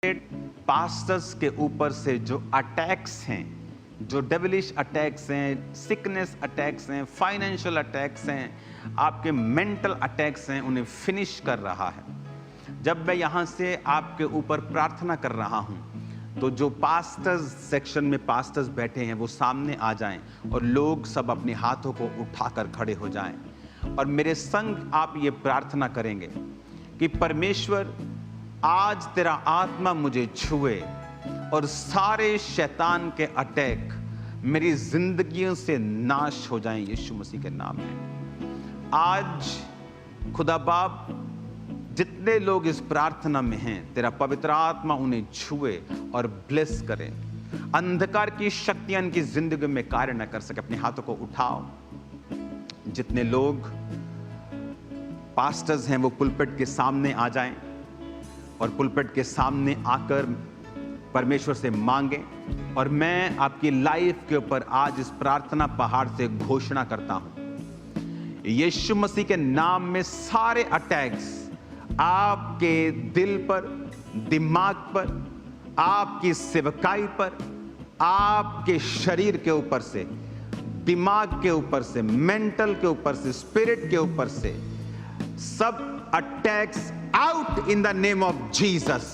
Pastors के ऊपर से जो अटैक्स हैं, जो डेविलिश अटैक्स हैं, सिकनेस अटैक्स हैं, फाइनेंशियल अटैक्स हैं, आपके मेंटल अटैक्स हैं, उन्हें फिनिश कर रहा है। जब मैं यहाँ से आपके ऊपर प्रार्थना कर रहा हूँ तो जो पास्टर्स सेक्शन में पास्टर्स बैठे हैं वो सामने आ जाएं और लोग सब अपने हाथों को उठाकर खड़े हो जाएं और मेरे संग आप ये प्रार्थना करेंगे कि परमेश्वर आज तेरा आत्मा मुझे छुए और सारे शैतान के अटैक मेरी जिंदगियों से नाश हो जाएं यीशु मसीह के नाम में। आज खुदा बाप जितने लोग इस प्रार्थना में हैं तेरा पवित्र आत्मा उन्हें छुए और ब्लेस करे। अंधकार की शक्तियां इनकी जिंदगी में कार्य न कर सके। अपने हाथों को उठाओ। जितने लोग पास्टर्स हैं वो पुलपिट के सामने आ जाएं और पुलपिट के सामने आकर परमेश्वर से मांगे। और मैं आपकी लाइफ के ऊपर आज इस प्रार्थना पहाड़ से घोषणा करता हूं, यीशु मसीह के नाम में सारे अटैक्स आपके दिल पर, दिमाग पर, आपकी सेवकाई पर, आपके शरीर के ऊपर से, दिमाग के ऊपर से, मेंटल के ऊपर से, स्पिरिट के ऊपर से, सब attacks out in the name of Jesus,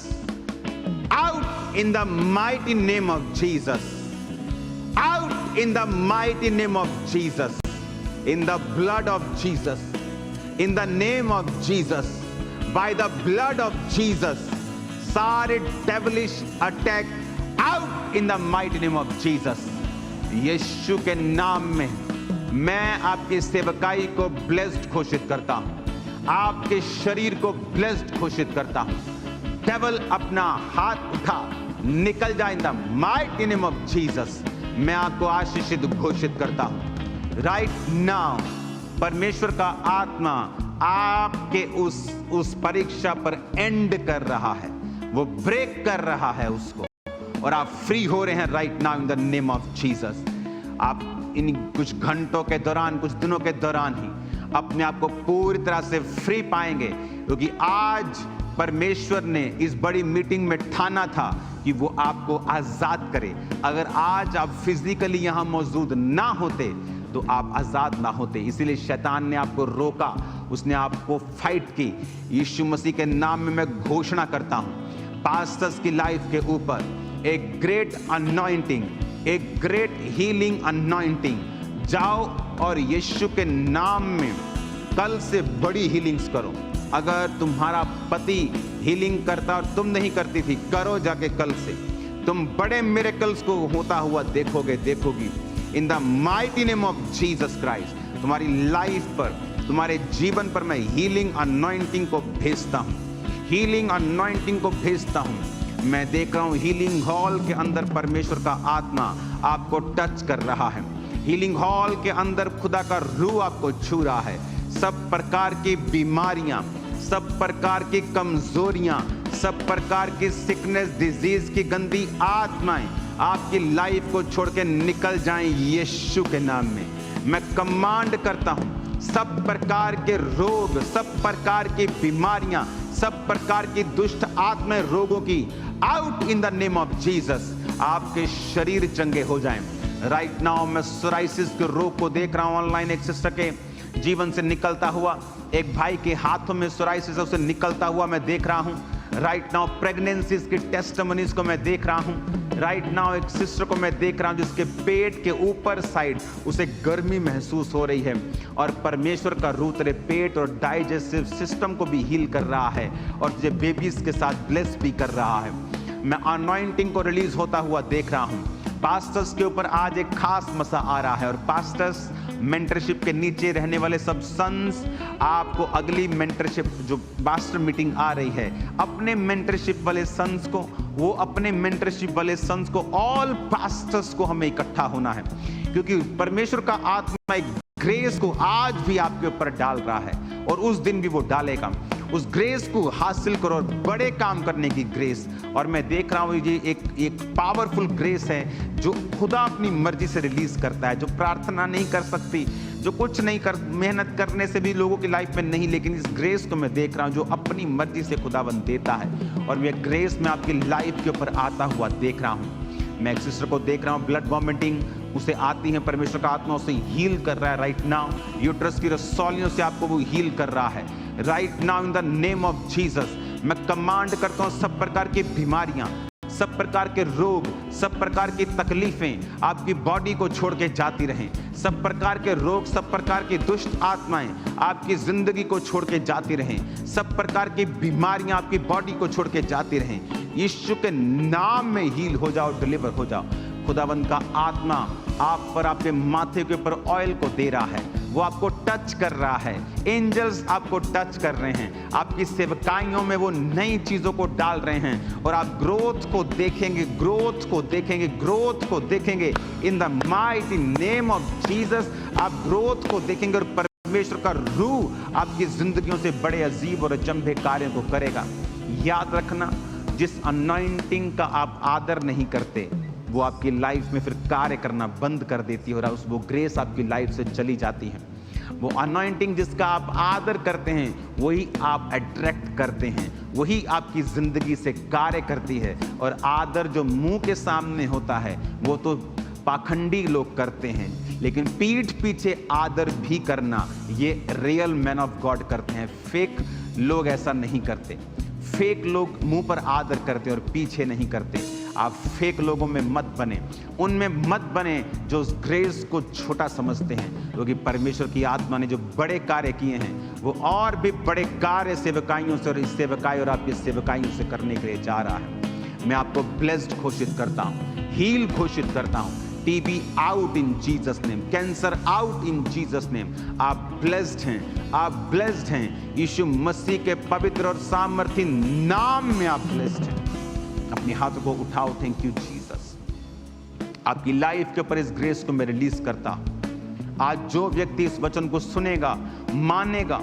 out in the mighty name of Jesus, out in the mighty name of Jesus, in the blood of Jesus, in the name of Jesus, by the blood of Jesus, सारे devilish attack out in the mighty name of Jesus। यीशु के नाम में मैं आपकी सेवकाई को blessed घोषित करता हूं, आपके शरीर को ब्लेस्ड घोषित करता हूं। डेविल अपना हाथ उठा, निकल जाए इन the mighty name of Jesus. मैं आपको आशीषित घोषित करता हूं। राइट नाउ परमेश्वर का आत्मा आपके उस परीक्षा पर एंड कर रहा है, वो ब्रेक कर रहा है उसको, और आप फ्री हो रहे हैं right now in the name of Jesus. आप इन कुछ घंटों के दौरान, कुछ दिनों के दौरान ही अपने आप को पूरी तरह से फ्री पाएंगे, क्योंकि आज परमेश्वर ने इस बड़ी मीटिंग में ठाना था कि वो आपको आजाद करे। अगर आज आप फिजिकली यहां मौजूद ना होते तो आप आजाद ना होते। इसीलिए शैतान ने आपको रोका, उसने आपको फाइट की। यीशु मसीह के नाम में मैं घोषणा करता हूं पास्टर्स की लाइफ के ऊपर एक ग्रेट अनॉइंटिंग, एक ग्रेट हीलिंग अनॉइंटिंग। जाओ और यीशु के नाम में कल से बड़ी हीलिंग्स करो। अगर तुम्हारा पति हीलिंग करता और तुम नहीं करती थी, करो जाके कल से। तुम बड़े मिरेकल्स को होता हुआ देखोगी in the mighty name of Jesus Christ. तुम्हारी लाइफ पर, तुम्हारे जीवन पर मैं हीलिंग अनॉइंटिंग को भेजता हूं, हीलिंग अनॉइंटिंग को भेजता हूं। मैं देख रहा हूं हीलिंग हॉल के अंदर परमेश्वर का आत्मा आपको टच कर रहा है। हीलिंग हॉल के अंदर खुदा का रूह आपको छू रहा है। सब प्रकार की बीमारियां, सब प्रकार की कमजोरियां, सब प्रकार की सिकनेस, डिजीज की गंदी आत्माएं आपकी लाइफ को छोड़ के निकल जाएं यीशु के नाम में। मैं कमांड करता हूं सब प्रकार के रोग, सब प्रकार की बीमारियां, सब प्रकार की दुष्ट आत्माएं, रोगों की out in the name of Jesus. आपके शरीर चंगे हो जाएं। राइट नाउ मैं सोराइसिस के रोग को देख रहा हूं ऑनलाइन। एक सिस्टर के जीवन से निकलता हुआ, एक भाई के हाथों में सोराइसिस उसे निकलता हुआ मैं देख रहा हूं। राइट नाउ प्रेगनेंसीज की टेस्टिमनीज को मैं देख रहा हूं। राइट नाउ एक सिस्टर को मैं देख रहा हूं जिसके पेट के ऊपर साइड उसे गर्मी महसूस हो रही है, और परमेश्वर का रूह तेरे पेट और डाइजेस्टिव सिस्टम को भी हील कर रहा है और तुझे बेबीज के साथ ब्लेस भी कर रहा है। मैं अनॉइंटिंग को रिलीज होता हुआ देख रहा हूं। पास्टर्स के ऊपर आज एक खास मसा आ रहा है, और पास्टर्स मेंटरशिप के नीचे रहने वाले सब सन्स, आपको अगली मेंटरशिप जो पास्टर मीटिंग आ रही है, अपने मेंटरशिप वाले सन्स को, वो अपने मेंटरशिप वाले सन्स को, ऑल पास्टर्स को हमें इकट्ठा होना है, क्योंकि परमेश्वर का आत्मा एक ग्रेस को आज भी आपके ऊपर डाल रहा है और उस दिन भी वो डालेगा। उस ग्रेस को हासिल करो और बड़े काम करने की ग्रेस। और मैं देख रहा हूँ ये एक पावरफुल ग्रेस है जो खुदा अपनी मर्जी से रिलीज करता है, जो प्रार्थना नहीं कर सकती, जो कुछ नहीं कर, मेहनत करने से भी लोगों की लाइफ में नहीं, लेकिन इस ग्रेस को मैं देख रहा हूं जो अपनी मर्जी से खुदाबंद देता है, और मैं ग्रेस में आपकी लाइफ के ऊपर आता हुआ देख रहा हूं। मैं एक सिस्टर को देख रहा हूं, ब्लड वॉमिटिंग उसे आती है, परमेश्वर का आत्मा उसे हील कर रहा है राइट नाउ। यूट्रस की रसौलियों से आपको वो हील कर रहा है right now in the name of Jesus. मैं कमांड करता हूं सब प्रकार की बीमारियां, सब प्रकार के रोग, सब प्रकार की तकलीफें आपकी बॉडी को छोड़ के जाती रहें। सब प्रकार के रोग, सब प्रकार की दुष्ट आत्माएं आपकी जिंदगी को छोड़ के जाती रहें। सब प्रकार की बीमारियां आपकी बॉडी को छोड़ के जाती रहें। यीशु के नाम में हील हो जाओ, डिलीवर हो जाओ। खुदावंद का आत्मा आप पर, आपके माथे के ऊपर ऑयल को दे रहा है, वो आपको टच कर रहा है। एंजल्स आपको टच कर रहे हैं, आपकी सेवकाइयों में वो नई चीजों को डाल रहे हैं, और आप ग्रोथ को देखेंगे, ग्रोथ को देखेंगे, ग्रोथ को देखेंगे इन the mighty name of Jesus. आप ग्रोथ को देखेंगे और परमेश्वर का रूह आपकी जिंदगियों से बड़े अजीब और अचंभे कार्यों को करेगा। याद रखना, जिस अनॉइंटिंग का आप आदर नहीं करते वो आपकी लाइफ में फिर कार्य करना बंद कर देती है, और वो ग्रेस आपकी लाइफ से चली जाती है। वो अनॉइंटिंग जिसका आप आदर करते हैं वही आप अट्रैक्ट करते हैं, वही आपकी जिंदगी से कार्य करती है। और आदर जो मुंह के सामने होता है वो तो पाखंडी लोग करते हैं, लेकिन पीठ पीछे आदर भी करना ये रियल मैन ऑफ गॉड करते हैं। फेक लोग ऐसा नहीं करते। फेक लोग मुंह पर आदर करते और पीछे नहीं करते। आप फेक लोगों में मत बने, उनमें मत बने जो उस ग्रेस को छोटा समझते हैं, क्योंकि परमेश्वर की आत्मा ने जो बड़े कार्य किए हैं वो और भी बड़े कार्य सेवकाइयों से और इस सेवकाई और आपकी सेवकाइयों से करने के लिए जा रहा है। मैं आपको ब्लेस्ड घोषित करता हूँ, हील घोषित करता हूँ। TB out in Jesus name, cancer out in Jesus name. आप ब्लेस्ड हैं, आप ब्लेस्ड हैं। यीशु मसीह के पवित्र और सामर्थी नाम में आप ब्लेस्ड हैं। अपने हाथों को उठाओ। Thank you Jesus. आपकी लाइफ के ऊपर इस ग्रेस को मैं रिलीज करता हूं। आज जो व्यक्ति इस वचन को सुनेगा, मानेगा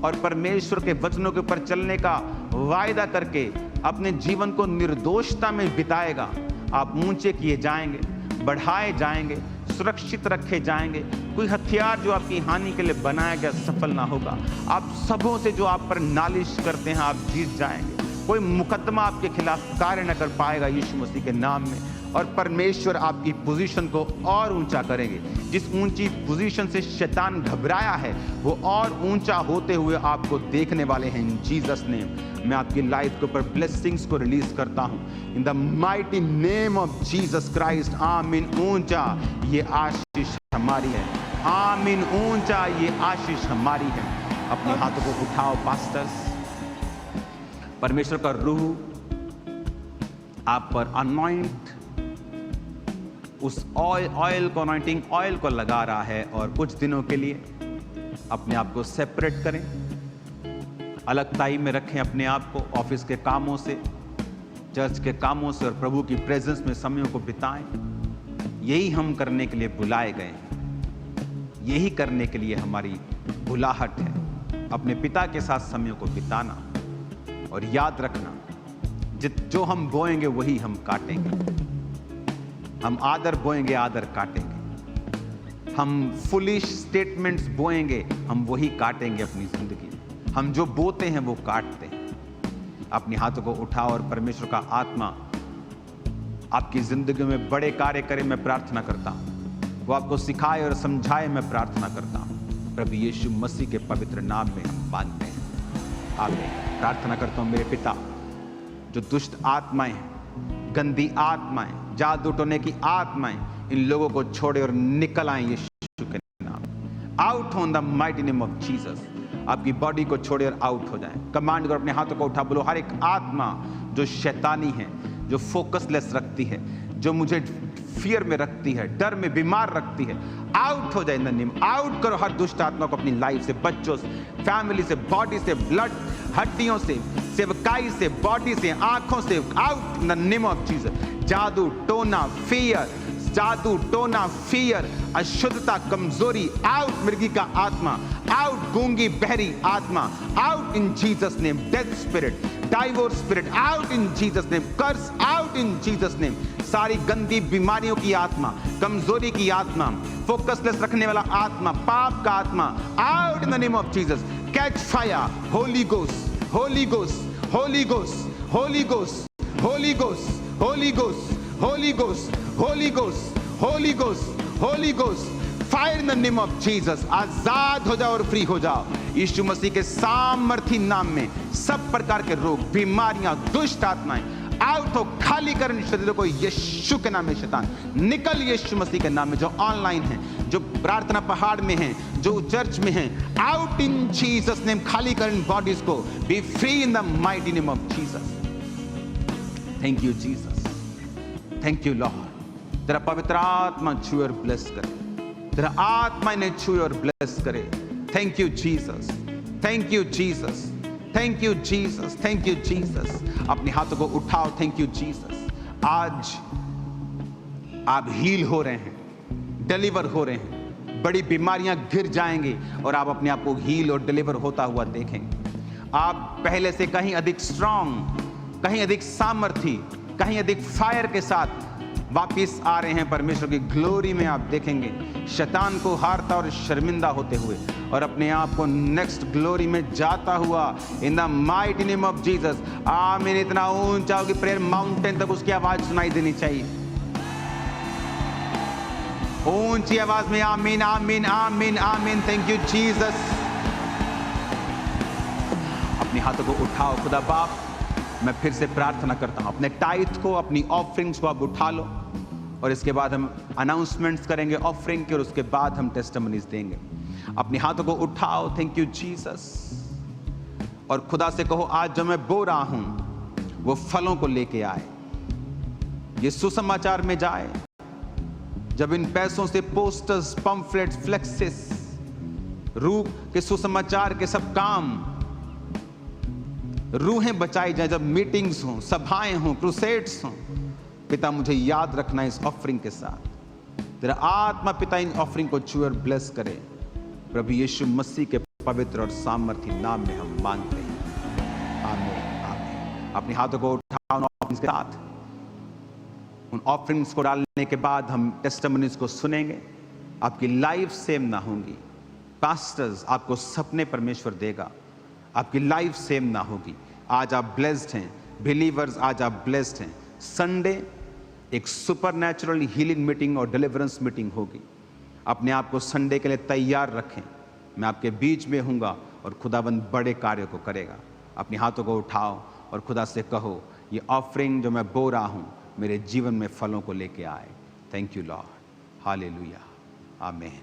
और परमेश्वर के वचनों के ऊपर चलने का वायदा करके अपने जीवन को निर्दोषता में बिताएगा, आप ऊंचे किए जाएंगे, बढ़ाए जाएंगे, सुरक्षित रखे जाएंगे। कोई हथियार जो आपकी हानि के लिए बनाया गया सफल ना होगा। आप सबों से जो आप पर नालिश करते हैं आप जीत जाएंगे। कोई मुकदमा आपके खिलाफ कार्य न कर पाएगा यीशु मसीह के नाम में। और परमेश्वर आपकी पोजीशन को और ऊंचा करेंगे। जिस ऊंची पोजीशन से शैतान घबराया है वो और ऊंचा होते हुए आपको देखने वाले हैं इन जीसस नेम। मैं आपकी लाइफ के ऊपर ब्लेसिंग्स को रिलीज करता हूं इन the mighty name of Jesus Christ. आमीन। ऊंचा ये आशीष हमारी है, आमीन। ऊंचा ये आशीष हमारी है। अपने हाथों को उठाओ पास्टर्स। परमेश्वर का रूह आप पर अनॉइंट, उस ऑयल को, अनॉइंटिंग ऑयल को लगा रहा है, और कुछ दिनों के लिए अपने आप को सेपरेट करें, अलग ताई में रखें अपने आप को, ऑफिस के कामों से, चर्च के कामों से, और प्रभु की प्रेजेंस में समय को बिताएं। यही हम करने के लिए बुलाए गए हैं, यही करने के लिए हमारी बुलाहट है, अपने पिता के साथ समय को बिताना। और याद रखना, जो हम बोएंगे वही हम काटेंगे। हम आदर बोएंगे, आदर काटेंगे। हम फुलिश स्टेटमेंट्स बोएंगे, हम वही काटेंगे अपनी जिंदगी। हम जो बोते हैं वो काटते हैं। अपने हाथों को उठाओ और परमेश्वर का आत्मा आपकी जिंदगी में बड़े कार्य करे। मैं प्रार्थना करता हूं वो आपको सिखाए और समझाए। मैं प्रार्थना करता हूं प्रभु यीशु मसीह के पवित्र नाम में हम मांगते हैं, आमीन। प्रार्थना करता हूं मेरे पिता, जो दुष्ट आत्माएं, गंदी आत्माएं, जादू टोने की आत्माएं, इन लोगों को छोड़े और निकल आए यीशु के नाम। Out on the mighty name of Jesus. आपकी बॉडी को छोड़े और आउट हो जाए। कमांड करो, अपने हाथों को उठा, बोलो हर एक आत्मा जो शैतानी है, जो फोकसलेस रखती है, जो मुझे फियर में रखती है, डर में बीमार रखती है, आउट हो जाए इन द नेम। आउट करो हर दुष्ट आत्मा को अपनी लाइफ से, बच्चों से, फैमिली से, बॉडी से, ब्लड, हड्डियों से, सेवकाई से, बॉडी से, आंखों से, out in the name of Jesus. जादू टोना, फियर, जादू टोना, फियर, अशुद्धता, कमजोरी, आउट। मिर्गी का आत्मा आउट। गूंगी बहरी आत्मा out in Jesus name. Death spirit, divorce spirit out in Jesus name, curse out in Jesus name. सारी गंदी बीमारियों की आत्मा, कमजोरी की आत्मा, फोकसलेस रखने वाला आत्मा, पाप का आत्मा, out in the name of Jesus. Catch fire, holy ghost, holy ghost, holy ghost, holy ghost, holy ghost, holy ghost, holy ghost, holy ghost, holy ghost, holy ghost, fire in the name of Jesus. आजाद हो जाओ और free हो जाओ यीशु मसीह के सामर्थी नाम में। सब प्रकार के रोग, बीमारियां, दुष्ट आत्माएं आउट हो, खाली कर इन शरीरों को यीशु के नाम में। शैतान निकल यीशु मसीह के नाम में। जो ऑनलाइन हैं, जो प्रार्थना पहाड़ में हैं, जो चर्च में हैं, आउट इन जीसस नेम। खाली कर इन बॉडीज को। B free in the mighty name of Jesus. Thank you Jesus, thank you Lord. तेरा पवित्र आत्मा छुए और ब्लेस करे, तेरा आत्मा इन्हें छुए और ब्लेस करे। Thank you Jesus, thank you Jesus, thank you Jesus, thank you Jesus. अपने हाथों को उठाओ। Thank you Jesus. आज आप हील हो रहे हैं, डिलीवर हो रहे हैं। बड़ी बीमारियां गिर जाएंगी और आप अपने आप को हील और डिलीवर होता हुआ देखेंगे। आप पहले से कहीं अधिक स्ट्रांग, कहीं अधिक सामर्थी, कहीं अधिक फायर के साथ वापिस आ रहे हैं। परमेश्वर की ग्लोरी में आप देखेंगे शैतान को हारता और शर्मिंदा होते हुए, और अपने आप को नेक्स्ट ग्लोरी में जाता हुआ इन the mighty name of Jesus. आमीन। इतना ऊंचा हो कि प्रेयर माउंटेन तक उसकी आवाज सुनाई देनी चाहिए। ऊंची आवाज में आमीन, आमीन, आमीन, आमीन। Thank you Jesus. अपने हाथों को उठाओ। खुदा बाप, मैं फिर से प्रार्थना करता हूं, अपने टाइथ को, अपनी ऑफरिंग्स को आप उठा लो, और इसके बाद हम अनाउंसमेंट्स करेंगे ऑफरिंग के, और उसके बाद हम टेस्टिमनीज देंगे। अपने हाथों को उठाओ। Thank you Jesus. और खुदा से कहो, आज जो मैं बो रहा हूं वो फलों को लेके आए, ये सुसमाचार में जाए। जब इन पैसों से पोस्टर्स, पंफलेट्स, फ्लेक्सेस, रूह के सुसमाचार के सब काम, रूहें बचाई जाए, जब मीटिंग्स हों, सभाएं हों, क्रूसेड्स हों, पिता मुझे याद रखना इस ऑफरिंग के साथ। तेरा आत्मा पिता इन ऑफरिंग को छुए और ब्लेस करे। प्रभु यीशु मसीह के पवित्र और सामर्थी नाम में हम मांगते हैं, आमीन, आमीन। अपने हाथों को उठाओ ऑफरिंग्स के साथ। उन ऑफरिंग्स को डालने के बाद हम टेस्टिमनीज को सुनेंगे। आपकी लाइफ सेम ना होंगी। पास्टर्स आपको सपने परमेश्वर देगा, आपकी लाइफ सेम ना होगी। आज आप ब्लेस्ड हैं, बिलीवर्स आज आप ब्लेस्ड हैं। संडे एक सुपरनैचुरल हीलिंग मीटिंग और डिलीवरेंस मीटिंग होगी। अपने आप को संडे के लिए तैयार रखें। मैं आपके बीच में हूँगा और खुदाबंद बड़े कार्यों को करेगा। अपने हाथों को उठाओ और खुदा से कहो, ये ऑफरिंग जो मैं बो रहा हूँ मेरे जीवन में फलों को लेके आए। Thank you Lord. हालेलुया, आमीन।